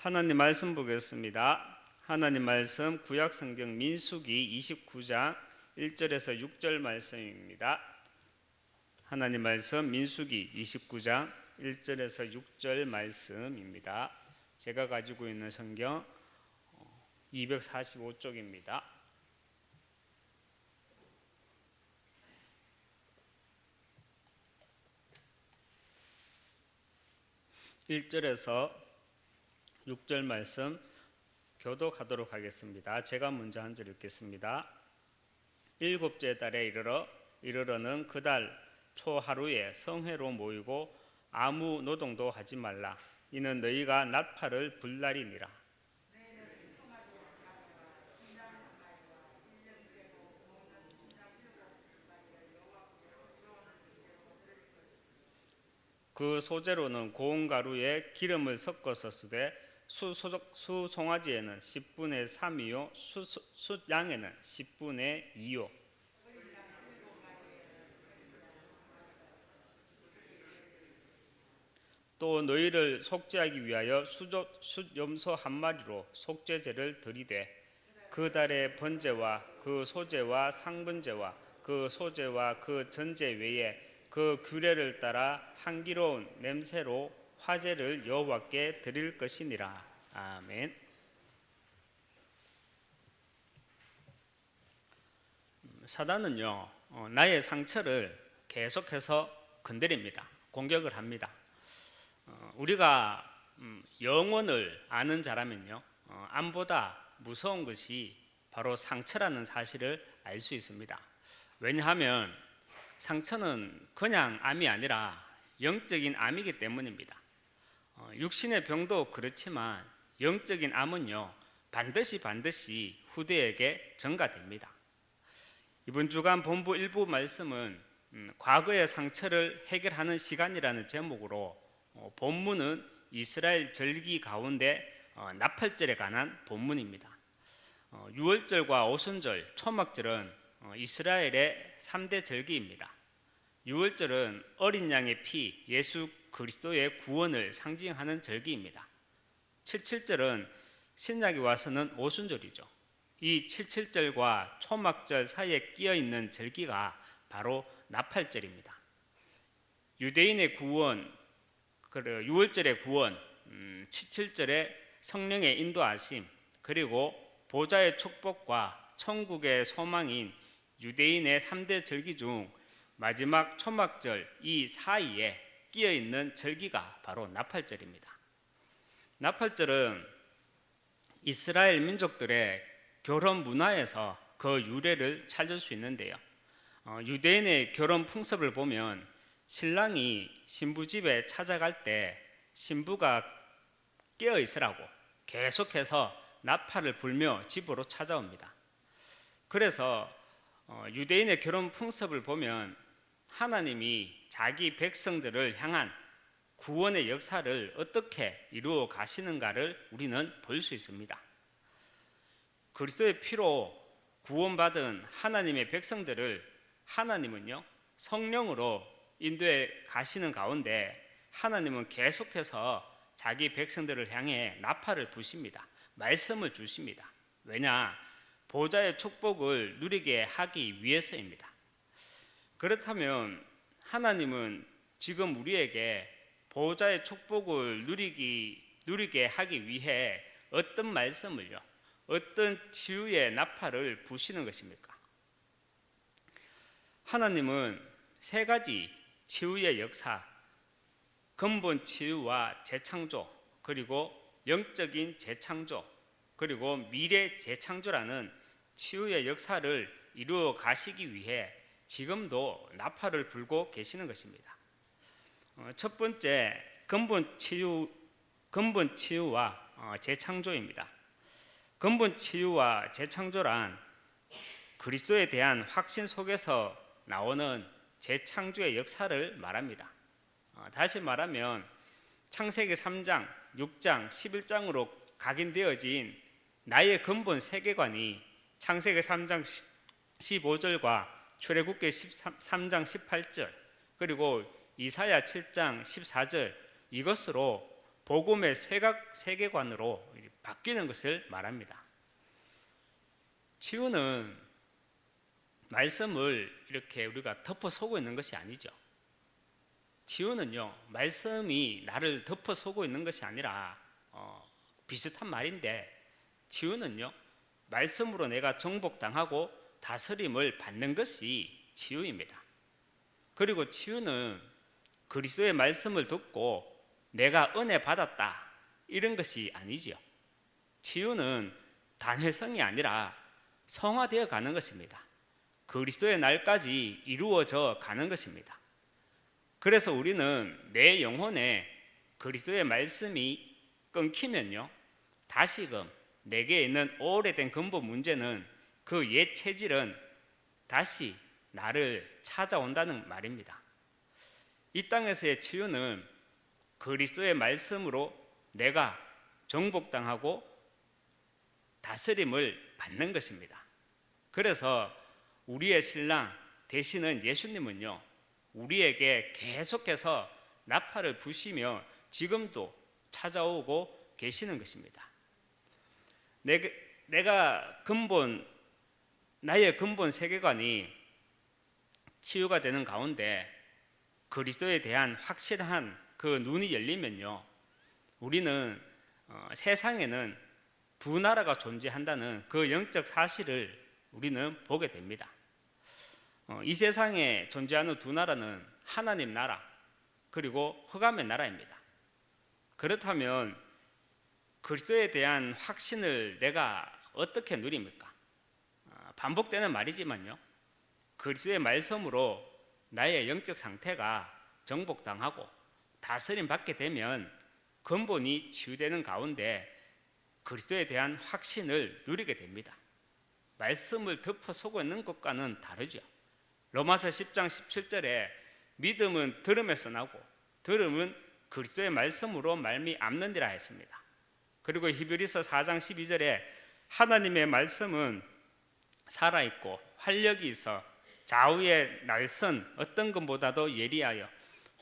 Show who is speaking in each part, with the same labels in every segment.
Speaker 1: 하나님 말씀 보겠습니다. 하나님 말씀 구약성경 민수기 29장 1절에서 6절 말씀입니다. 하나님 말씀 민수기 29장 1절에서 6절 말씀입니다. 제가 가지고 있는 성경 245쪽입니다. (1절에서) 6절 말씀 교독하도록 하겠습니다. 제가 먼저 한 절 읽겠습니다. 일곱째 달에 이르러는 그 달 초하루에 성회로 모이고 아무 노동도 하지 말라. 이는 너희가 나팔을 불 날이니라. 그 소재로는 고운 가루에 기름을 섞어서 쓰되 수송아지에는 10분의 3이요 숫양에는 10분의 2요. 또 너희를 속죄하기 위하여 숫염소 한 마리로 속죄제를 드리되 그 달의 번제와 그 소제와 상번제와 그 소제와 그 전제 외에 그 규례를 따라 향기로운 냄새로 화제를 여호와께 드릴 것이니라. 아멘. 사단은요, 나의 상처를 계속해서 건드립니다. 공격을 합니다. 우리가 영혼을 아는 자라면요, 암보다 무서운 것이 바로 상처라는 사실을 알 수 있습니다. 왜냐하면 상처는 그냥 암이 아니라 영적인 암이기 때문입니다. 육신의 병도 그렇지만 영적인 암은요, 반드시 후대에게 전가됩니다. 이번 주간 본부 일부 말씀은 과거의 상처를 해결하는 시간이라는 제목으로 본문은 이스라엘 절기 가운데 나팔절에 관한 본문입니다. 유월절과 오순절, 초막절은 이스라엘의 3대 절기입니다. 유월절은 어린 양의 피, 예수 그리스도의 구원을 상징하는 절기입니다. 77절은 신약에 와서는 오순절이죠. 이 77절과 초막절 사이에 끼어있는 절기가 바로 나팔절입니다. 유대인의 구원, 유월절의 구원, 77절의 성령의 인도하심, 그리고 보좌의 축복과 천국의 소망인 유대인의 3대 절기 중 마지막 초막절 이 사이에 끼어있는 절기가 바로 나팔절입니다. 나팔절은 이스라엘 민족들의 결혼 문화에서 그 유래를 찾을 수 있는데요, 유대인의 결혼 풍습을 보면 신랑이 신부 집에 찾아갈 때 신부가 깨어 있으라고 계속해서 나팔을 불며 집으로 찾아옵니다. 그래서 유대인의 결혼 풍습을 보면 하나님이 자기 백성들을 향한 구원의 역사를 어떻게 이루어 가시는가를 우리는 볼 수 있습니다. 그리스도의 피로 구원받은 하나님의 백성들을 하나님은요, 성령으로 인도해 가시는 가운데 하나님은 계속해서 자기 백성들을 향해 나팔을 부십니다. 말씀을 주십니다. 왜냐? 보좌의 축복을 누리게 하기 위해서입니다. 그렇다면 하나님은 지금 우리에게 보좌의 축복을 누리게 하기 위해 어떤 말씀을요, 어떤 치유의 나팔을 부시는 것입니까? 하나님은 세 가지 치유의 역사, 근본 치유와 재창조, 그리고 영적인 재창조, 그리고 미래 재창조라는 치유의 역사를 이루어 가시기 위해 지금도 나팔을 불고 계시는 것입니다. 첫 번째, 근본 치유와 재창조입니다. 근본 치유와 재창조란 그리스도에 대한 확신 속에서 나오는 재창조의 역사를 말합니다. 다시 말하면 창세기 3장, 6장, 11장으로 각인되어진 나의 근본 세계관이 창세기 3장 15절과 출애굽기 13장 18절, 그리고 이사야 7장 14절, 이것으로 복음의 세계관으로 바뀌는 것을 말합니다. 치유는 말씀을 이렇게 우리가 덮어서고 있는 것이 아니죠. 치유는요, 말씀이 나를 덮어서고 있는 것이 아니라 비슷한 말인데, 치유는요, 말씀으로 내가 정복당하고 다스림을 받는 것이 치유입니다. 그리고 치유는 그리스도의 말씀을 듣고 내가 은혜 받았다 이런 것이 아니지요. 치유는 단회성이 아니라 성화되어 가는 것입니다. 그리스도의 날까지 이루어져 가는 것입니다. 그래서 우리는 내 영혼에 그리스도의 말씀이 끊기면요, 다시금 내게 있는 오래된 근본 문제는 그 옛 체질은 다시 나를 찾아온다는 말입니다. 이 땅에서의 치유는 그리스도의 말씀으로 내가 정복당하고 다스림을 받는 것입니다. 그래서 우리의 신랑 되시는 예수님은요, 우리에게 계속해서 나팔을 부시며 지금도 찾아오고 계시는 것입니다. 나의 근본 세계관이 치유가 되는 가운데 그리스도에 대한 확실한 그 눈이 열리면요, 우리는 세상에는 두 나라가 존재한다는 그 영적 사실을 우리는 보게 됩니다. 이 세상에 존재하는 두 나라는 하나님 나라 그리고 흑암의 나라입니다. 그렇다면 그리스도에 대한 확신을 내가 어떻게 누립니까? 반복되는 말이지만요, 그리스도의 말씀으로 나의 영적 상태가 정복당하고 다스림 받게 되면 근본이 치유되는 가운데 그리스도에 대한 확신을 누리게 됩니다. 말씀을 덮어서고 있는 것과는 다르죠. 로마서 10장 17절에 믿음은 들음에서 나고 들음은 그리스도의 말씀으로 말미암느니라 했습니다. 그리고 히브리서 4장 12절에 하나님의 말씀은 살아있고 활력이 있어 좌우의 날선 어떤 것보다도 예리하여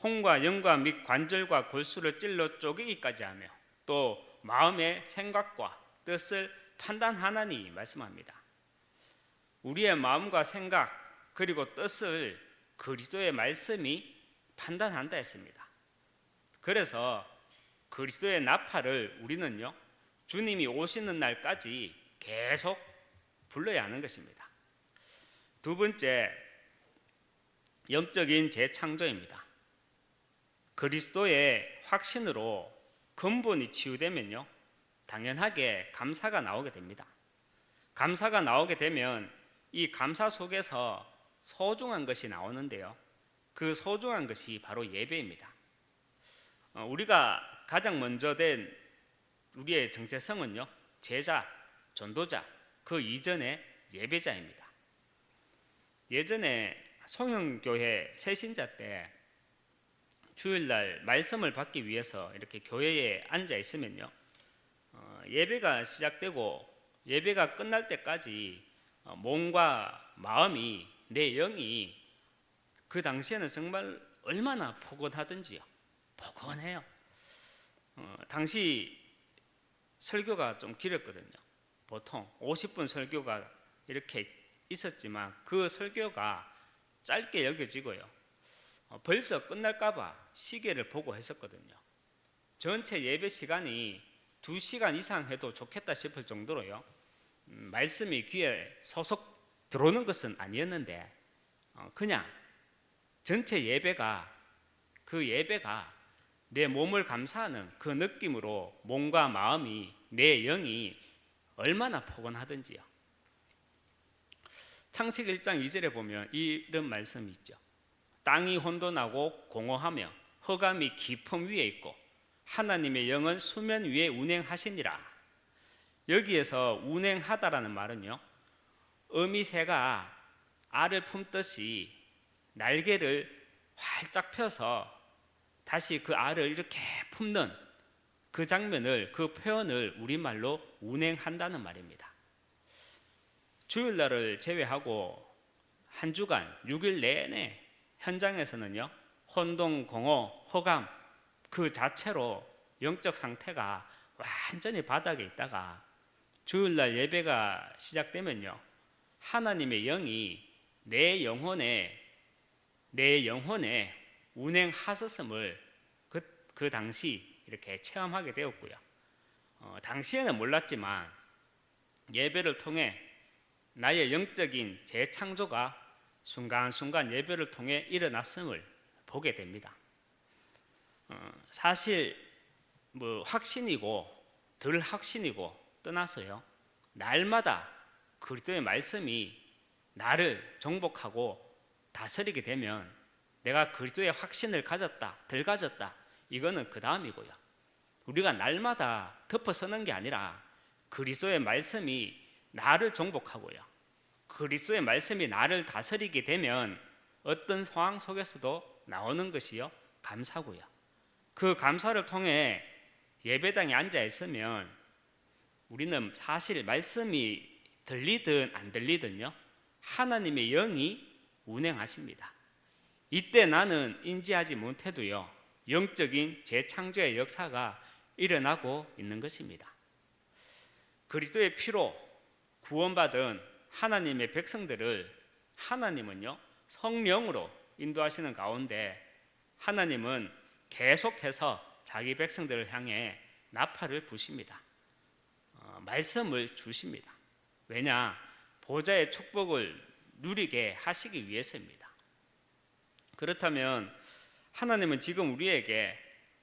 Speaker 1: 혼과 영과 및 관절과 골수를 찔러 쪼개기까지 하며 또 마음의 생각과 뜻을 판단하나니 말씀합니다. 우리의 마음과 생각 그리고 뜻을 그리스도의 말씀이 판단한다 했습니다. 그래서 그리스도의 나팔을 우리는요, 주님이 오시는 날까지 계속 불러야 하는 것입니다. 두 번째, 영적인 재창조입니다. 그리스도의 확신으로 근본이 치유되면요, 당연하게 감사가 나오게 됩니다. 감사가 나오게 되면 이 감사 속에서 소중한 것이 나오는데요, 그 소중한 것이 바로 예배입니다. 우리가 가장 먼저 된 우리의 정체성은요, 제자, 전도자, 그 이전에 예배자입니다. 예전에 송영교회 새신자 때 주일날 말씀을 받기 위해서 이렇게 교회에 앉아 있으면요, 예배가 시작되고 예배가 끝날 때까지 몸과 마음이, 내 영이 그 당시에는 정말 얼마나 포근하든지요. 포근해요. 당시 설교가 좀 길었거든요. 보통 50분 설교가 이렇게 있었지만 그 설교가 짧게 여겨지고요, 벌써 끝날까봐 시계를 보고 했었거든요. 전체 예배 시간이 2시간 이상 해도 좋겠다 싶을 정도로요, 말씀이 귀에 소속 들어오는 것은 아니었는데 그냥 전체 예배가 내 몸을 감사하는 그 느낌으로 몸과 마음이, 내 영이 얼마나 포근하든지요. 창세기 1장 2절에 보면 이런 말씀이 있죠. 땅이 혼돈하고 공허하며 흑암이 깊음 위에 있고 하나님의 영은 수면 위에 운행하시니라. 여기에서 운행하다라는 말은요, 어미새가 알을 품듯이 날개를 활짝 펴서 다시 그 알을 이렇게 품는 그 장면을, 그 표현을 우리말로 운행한다는 말입니다. 주일날을 제외하고 한 주간 6일 내내 현장에서는요, 혼동, 공허, 흑암 그 자체로 영적 상태가 완전히 바닥에 있다가 주일날 예배가 시작되면요, 하나님의 영이 내 영혼에 운행하셨음을 그 당시 이렇게 체험하게 되었고요. 당시에는 몰랐지만 예배를 통해 나의 영적인 재창조가 순간순간 예배를 통해 일어났음을 보게 됩니다. 사실 확신이고 덜 확신이고 떠나서요, 날마다 그리스도의 말씀이 나를 정복하고 다스리게 되면 내가 그리스도의 확신을 가졌다, 덜 가졌다, 이거는 그 다음이고요. 우리가 날마다 덮어서는 게 아니라 그리스도의 말씀이 나를 정복하고요, 그리스도의 말씀이 나를 다스리게 되면 어떤 상황 속에서도 나오는 것이요, 감사고요. 그 감사를 통해 예배당에 앉아 있으면 우리는 사실 말씀이 들리든 안 들리든요, 하나님의 영이 운행하십니다. 이때 나는 인지하지 못해도요, 영적인 재창조의 역사가 일어나고 있는 것입니다. 그리스도의 피로 구원받은 하나님의 백성들을 하나님은요, 성령으로 인도하시는 가운데 하나님은 계속해서 자기 백성들을 향해 나팔을 부십니다. 말씀을 주십니다. 왜냐? 보좌의 축복을 누리게 하시기 위해서입니다. 그렇다면 하나님은 지금 우리에게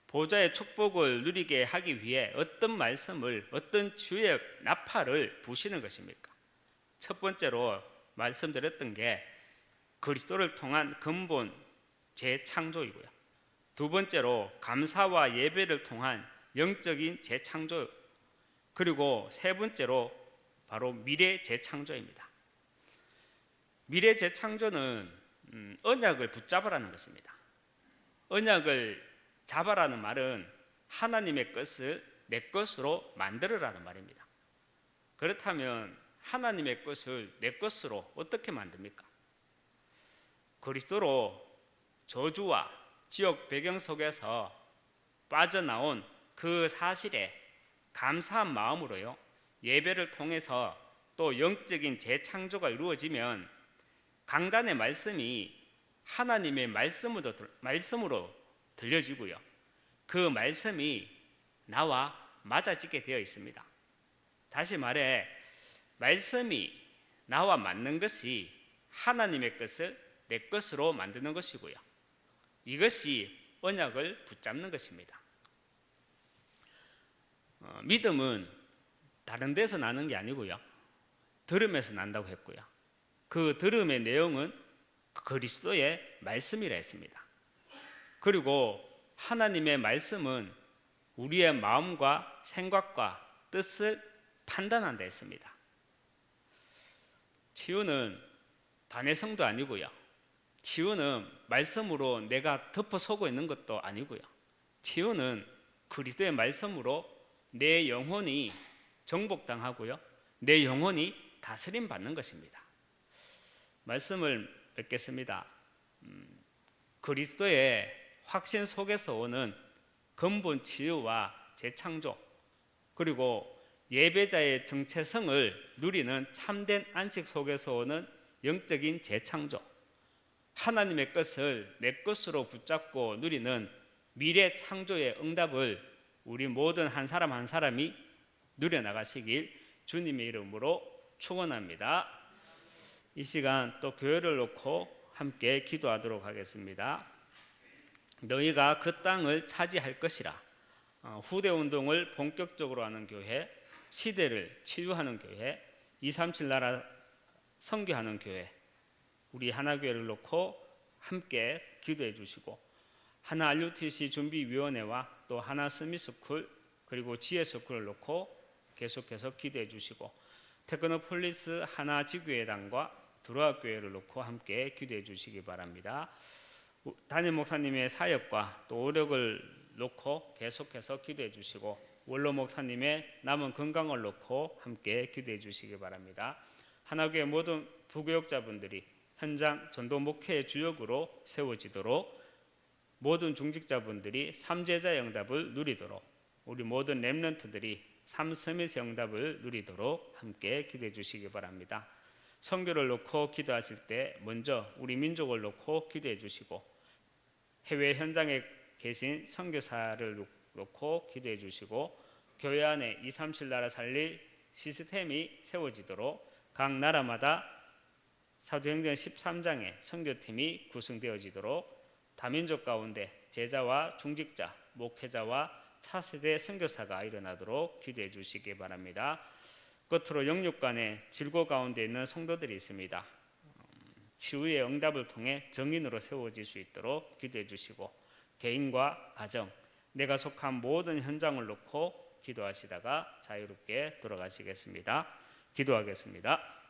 Speaker 1: 보좌의 축복을 누리게 하기 위해 어떤 말씀을, 어떤 주의 나팔을 부시는 것입니까? 첫 번째로 말씀드렸던 게 그리스도를 통한 근본 재창조이고요, 두 번째로 감사와 예배를 통한 영적인 재창조, 그리고 세 번째로 바로 미래 재창조입니다. 미래 재창조는 언약을 붙잡으라는 것입니다. 언약을 잡아라는 말은 하나님의 것을 내 것으로 만들으라는 말입니다. 그렇다면 하나님의 것을 내 것으로 어떻게 만듭니까? 그리스도로 저주와 지옥 배경 속에서 빠져나온 그 사실에 감사한 마음으로요, 예배를 통해서 또 영적인 재창조가 이루어지면 강단의 말씀이 하나님의 말씀으로 들려지고요, 그 말씀이 나와 맞아지게 되어 있습니다. 다시 말해, 말씀이 나와 맞는 것이 하나님의 것을 내 것으로 만드는 것이고요, 이것이 언약을 붙잡는 것입니다. 믿음은 다른 데서 나는 게 아니고요, 들음에서 난다고 했고요, 그 들음의 내용은 그리스도의 말씀이라 했습니다. 그리고 하나님의 말씀은 우리의 마음과 생각과 뜻을 판단한다 했습니다. 치유는 단회성도 아니고요, 치유는 말씀으로 내가 덮어서고 있는 것도 아니고요, 치유는 그리스도의 말씀으로 내 영혼이 정복당하고요, 내 영혼이 다스림 받는 것입니다. 말씀을 맺겠습니다. 그리스도의 확신 속에서 오는 근본 치유와 재창조, 그리고 예배자의 정체성을 누리는 참된 안식 속에서 오는 영적인 재창조, 하나님의 것을 내 것으로 붙잡고 누리는 미래 창조의 응답을 우리 모든 한 사람 한 사람이 누려나가시길 주님의 이름으로 축원합니다. 이 시간 또 교회를 놓고 함께 기도하도록 하겠습니다. 너희가 그 땅을 차지할 것이라. 후대운동을 본격적으로 하는 교회, 시대를 치유하는 교회, 237 나라 선교하는 교회, 우리 하나교회를 놓고 함께 기도해 주시고, 하나 RUTC 준비위원회와 또 하나 스미스쿨 그리고 지혜스쿨을 놓고 계속해서 기도해 주시고, 테크노폴리스 하나 지교회당과 드로아교회를 놓고 함께 기도해 주시기 바랍니다. 담임 목사님의 사역과 또 오력을 놓고 계속해서 기도해 주시고, 원로 목사님의 남은 건강을 놓고 함께 기도해 주시기 바랍니다. 하나교회 모든 부교역자분들이 현장 전도 목회의 주역으로 세워지도록, 모든 중직자분들이 삼제자의 응답을 누리도록 우리 모든 렘넌트들이 삶 서밋의 응답을 누리도록 함께 기도해 주시기 바랍니다. 선교를 놓고 기도하실 때 먼저 우리 민족을 놓고 기도해 주시고 해외 현장에 계신 선교사를 놓고 기도해 주시고 교회 안에 237 나라 살릴 시스템이 세워지도록 각 나라마다 사도행전 13장의 선교팀이 구성되어지도록 다민족 가운데 제자와 중직자, 목회자와 차세대 선교사가 일어나도록 기도해 주시기 바랍니다. 끝으로 영육 간의 질고 가운데 있는 성도들이 있습니다. 치유의 응답을 통해 정인으로 세워질 수 있도록 기도해 주시고 개인과 가정, 내가 속한 모든 현장을 놓고 기도하시다가 자유롭게 돌아가시겠습니다. 기도하겠습니다.